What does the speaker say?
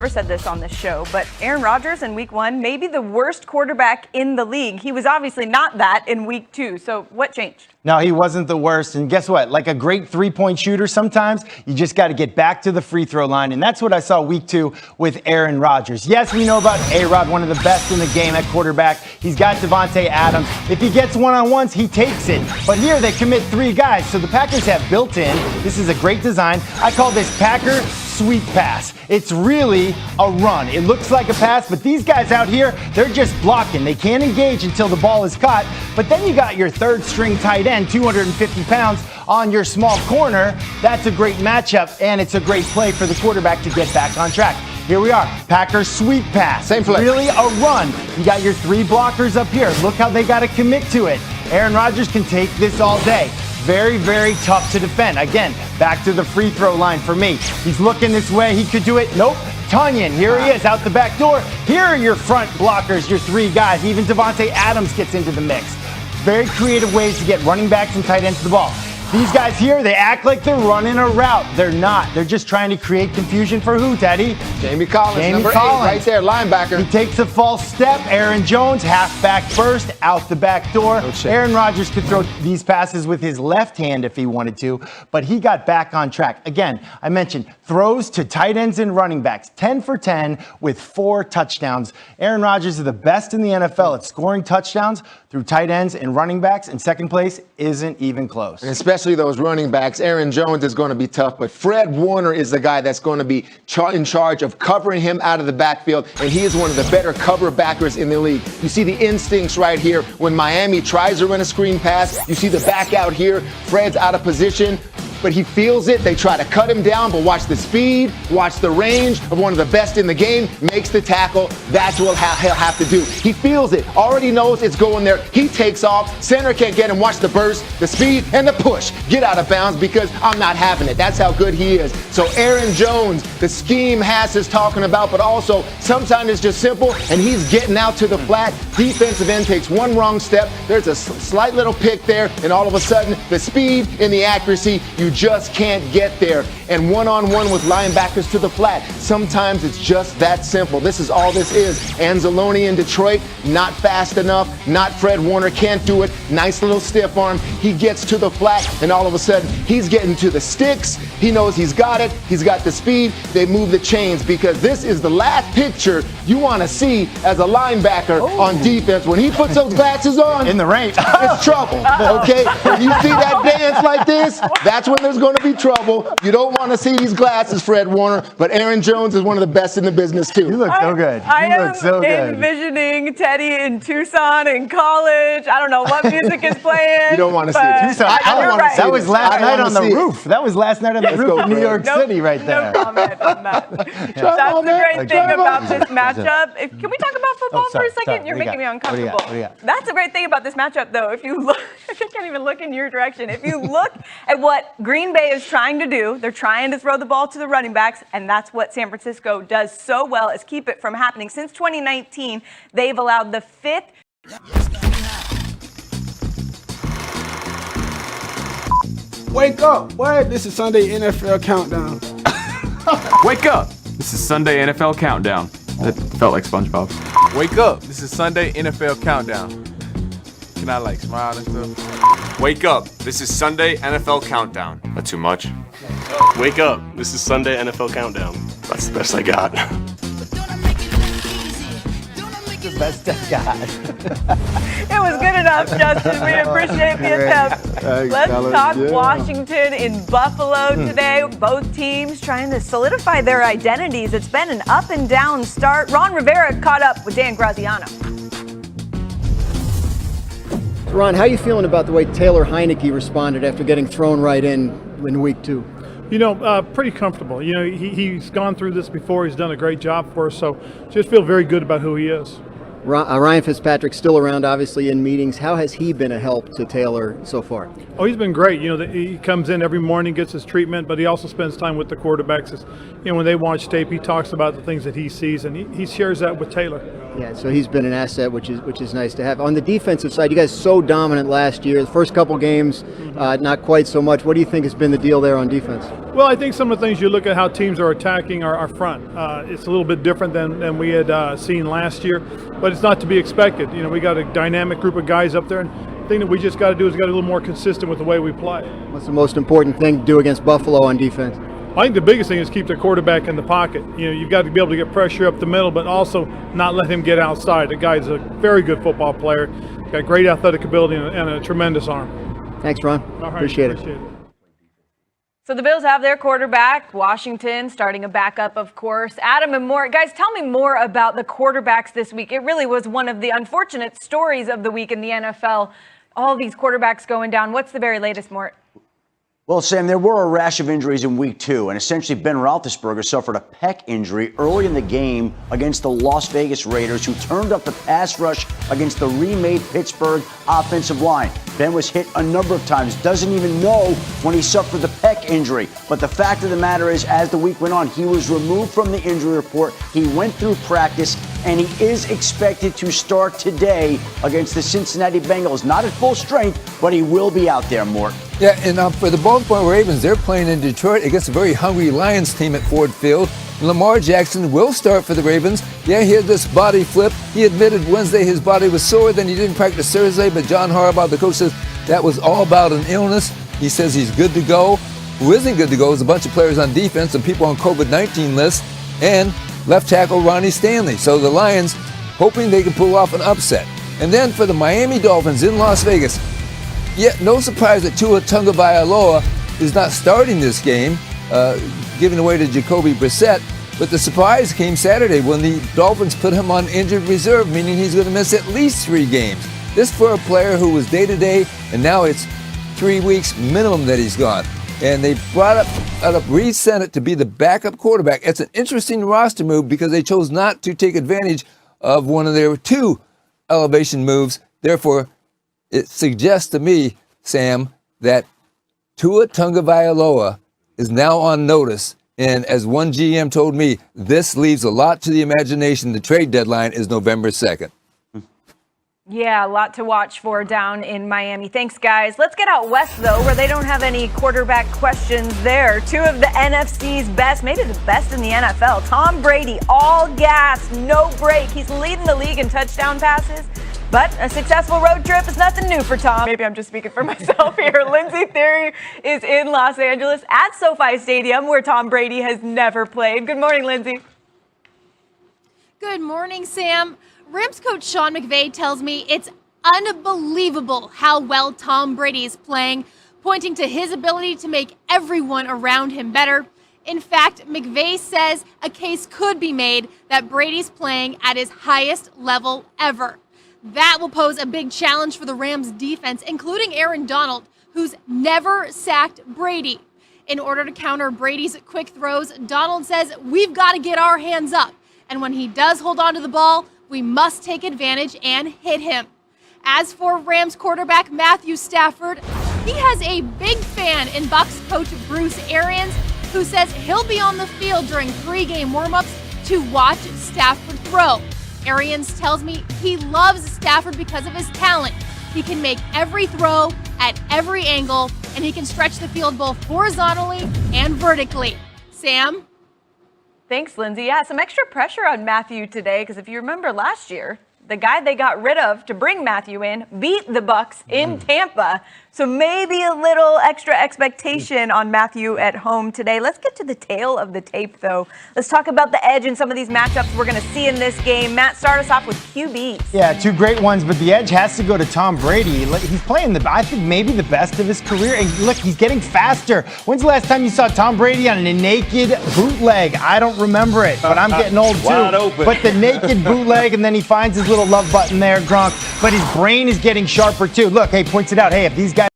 Never said this on this show, but Aaron Rodgers in week 1, maybe the worst quarterback in the league. He was obviously not that in week 2. So what changed? No, he wasn't the worst. And guess what? Like a great three-point shooter, sometimes you just got to get back to the free throw line. And that's what I saw week 2 with Aaron Rodgers. Yes, we know about A-Rod, one of the best in the game at quarterback. He's got Davante Adams. If he gets one-on-ones, he takes it. But here they commit 3 guys. So the Packers have built in. This is a great design. I call this Packer sweep pass. It's really a run. It looks like a pass, but these guys out here, they're just blocking. They can't engage until the ball is caught. But then you got your third string tight end, 250 pounds, on your small corner. That's a great matchup, and it's a great play for the quarterback to get back on track. Here we are, Packers sweep pass. Same play. Really a run. You got your 3 blockers up here. Look how they got to commit to it. Aaron Rodgers can take this all day. Very, very tough to defend. Again, back to the free throw line for me. He's looking this way. He could do it. Nope. Tunyon, here he is out the back door. Here are your front blockers, your 3 guys. Even Davante Adams gets into the mix. Very creative ways to get running backs and tight ends to the ball. These guys here, they act like they're running a route. They're not. They're just trying to create confusion for who, Teddy? Jamie Collins, number 8, right there, linebacker. He takes a false step. Aaron Jones, halfback first, out the back door. Aaron Rodgers could throw these passes with his left hand if he wanted to, but he got back on track. Again, I mentioned throws to tight ends and running backs, 10 for 10 with 4 touchdowns. Aaron Rodgers is the best in the NFL at scoring touchdowns through tight ends and running backs, and second place isn't even close. And especially those running backs. Aaron Jones is going to be tough, but Fred Warner is the guy that's going to be in charge of covering him out of the backfield, and he is one of the better cover backers in the league. You see the instincts right here. When Miami tries to run a screen pass, you see the back out here. Fred's out of position, but he feels it. They try to cut him down, but watch the speed, watch the range of one of the best in the game, makes the tackle. That's what he'll have to do. He feels it, already knows it's going there. He takes off. Center can't get him. Watch the burst, the speed, and the push. Get out of bounds because I'm not having it. That's how good he is. So Aaron Jones, the scheme Hass is talking about, but also sometimes it's just simple, and he's getting out to the flat. Defensive end takes one wrong step. There's a slight little pick there, and all of a sudden, the speed and the accuracy, you just can't get there. And one-on-one with linebackers to the flat. Sometimes it's just that simple. This is all this is. Anzalone in Detroit, not fast enough. Not Fred Warner, can't do it. Nice little stiff arm. He gets to the flat, and all of a sudden, he's getting to the sticks. He knows he's got it. He's got the speed. They move the chains because this is the last picture you want to see as a linebacker on defense. When he puts those glasses on, in the rain, it's trouble. Okay? When you see that dance like this, that's when there's going to be trouble. You don't want to see these glasses, Fred Warner, but Aaron Jones is one of the best in the business, too. You look so good. I look so good. am envisioning Teddy in Tucson in college. I don't know what music is playing. You don't want to see it. Tucson, I don't want to see that was last night on the roof. That was last night on the roof in New York City right there. No comment on that. That's the great thing about this matchup. Can we talk about football for a second? You're making me uncomfortable. What do you got? That's the great thing about this matchup, though. If you look, I can't even look in your direction. If you look at what Green Bay is trying to do, they're trying to throw the ball to the running backs, and that's what San Francisco does so well, is keep it from happening. Since 2019, they've allowed the 5th. Wake up! What? This is Sunday NFL Countdown. Wake up! This is Sunday NFL Countdown. That felt like SpongeBob. Wake up! This is Sunday NFL Countdown. Can I smile and stuff? Wake up! This is Sunday NFL Countdown. Not too much. Wake up! This is Sunday NFL Countdown. That's the best I got. The best I got. It was good enough, Justin. We appreciate the attempt. Let's talk Washington in Buffalo today. Both teams trying to solidify their identities. It's been an up and down start. Ron Rivera caught up with Dan Graziano. Ron, how are you feeling about the way Taylor Heineke responded after getting thrown right in week 2? Pretty comfortable. He's gone through this before. He's done a great job for us, so just feel very good about who he is. Ryan Fitzpatrick's still around, obviously, in meetings. How has he been a help to Taylor so far? Oh, he's been great. He comes in every morning, gets his treatment, but he also spends time with the quarterbacks. When they watch tape, he talks about the things that he sees, and he shares that with Taylor. Yeah, so he's been an asset, which is nice to have. On the defensive side, you guys so dominant last year. The first couple games, not quite so much. What do you think has been the deal there on defense? Well, I think some of the things you look at how teams are attacking our front. It's a little bit different than we had seen last year, but it's not to be expected. You know, we got a dynamic group of guys up there, and the thing that we just got to do is get a little more consistent with the way we play. What's the most important thing to do against Buffalo on defense? I think the biggest thing is keep the quarterback in the pocket. You know, you've got to be able to get pressure up the middle, but also not let him get outside. The guy's a very good football player, got great athletic ability and a tremendous arm. Thanks, Ron. All right, Appreciate it. So the Bills have their quarterback, Washington, starting a backup, of course. Adam and Mort, guys, tell me more about the quarterbacks this week. It really was one of the unfortunate stories of the week in the NFL. All these quarterbacks going down. What's the very latest, Mort? Well, Sam, there were a rash of injuries in week 2, and essentially Ben Roethlisberger suffered a pec injury early in the game against the Las Vegas Raiders, who turned up the pass rush against the remade Pittsburgh offensive line. Ben was hit a number of times, doesn't even know when he suffered the pec injury. But the fact of the matter is, as the week went on, he was removed from the injury report. He went through practice, and he is expected to start today against the Cincinnati Bengals. Not at full strength, but he will be out there, Mort. Yeah, and for the Baltimore Ravens, they're playing in Detroit against a very hungry Lions team at Ford Field. Lamar Jackson will start for the Ravens. Yeah, he had this body flip. He admitted Wednesday his body was sore, then he didn't practice Thursday, but John Harbaugh, the coach, says that was all about an illness. He says he's good to go. Who isn't good to go is a bunch of players on defense and people on COVID-19 lists, and left tackle Ronnie Stanley. So the Lions hoping they can pull off an upset. And then for the Miami Dolphins in Las Vegas, yeah, no surprise that Tua Tagovailoa is not starting this game, giving away to Jacoby Brissett. But the surprise came Saturday when the Dolphins put him on injured reserve, meaning he's going to miss at least 3 games. This for a player who was day-to-day, and now it's 3 weeks minimum that he's gone. And they brought up Reed Sennett to be the backup quarterback. It's an interesting roster move because they chose not to take advantage of one of their 2 elevation moves. Therefore, it suggests to me, Sam, that Tua Tagovailoa is now on notice. And as one GM told me, this leaves a lot to the imagination. The trade deadline is November 2nd. Yeah, a lot to watch for down in Miami. Thanks, guys. Let's get out west, though, where they don't have any quarterback questions there. 2 of the NFC's best, maybe the best in the NFL. Tom Brady, all gas, no break. He's leading the league in touchdown passes. But a successful road trip is nothing new for Tom. Maybe I'm just speaking for myself here. Lindsay Theory is in Los Angeles at SoFi Stadium, where Tom Brady has never played. Good morning, Lindsay. Good morning, Sam. Rams coach Sean McVay tells me it's unbelievable how well Tom Brady is playing, pointing to his ability to make everyone around him better. In fact, McVay says a case could be made that Brady's playing at his highest level ever. That will pose a big challenge for the Rams defense, including Aaron Donald, who's never sacked Brady. In order to counter Brady's quick throws, Donald says we've got to get our hands up. And when he does hold on to the ball, we must take advantage and hit him. As for Rams quarterback Matthew Stafford, he has a big fan in Bucs coach Bruce Arians, who says he'll be on the field during pregame warmups to watch Stafford throw. Arians tells me he loves Stafford because of his talent. He can make every throw at every angle, and he can stretch the field both horizontally and vertically. Sam? Thanks, Lindsay. Yeah, some extra pressure on Matthew today, because if you remember last year, the guy they got rid of to bring Matthew in beat the Bucs in Tampa. So maybe a little extra expectation on Matthew at home today. Let's get to the tail of the tape, though. Let's talk about the edge in some of these matchups we're going to see in this game. Matt, start us off with QBs. Yeah, 2 great ones, but the edge has to go to Tom Brady. He's playing, I think, maybe the best of his career. And look, he's getting faster. When's the last time you saw Tom Brady on a naked bootleg? I don't remember it, but I'm getting old, too. Wide open. But the naked bootleg, and then he finds his little love button there, Gronk. But his brain is getting sharper, too. Look, hey, points it out. Hey, if these guys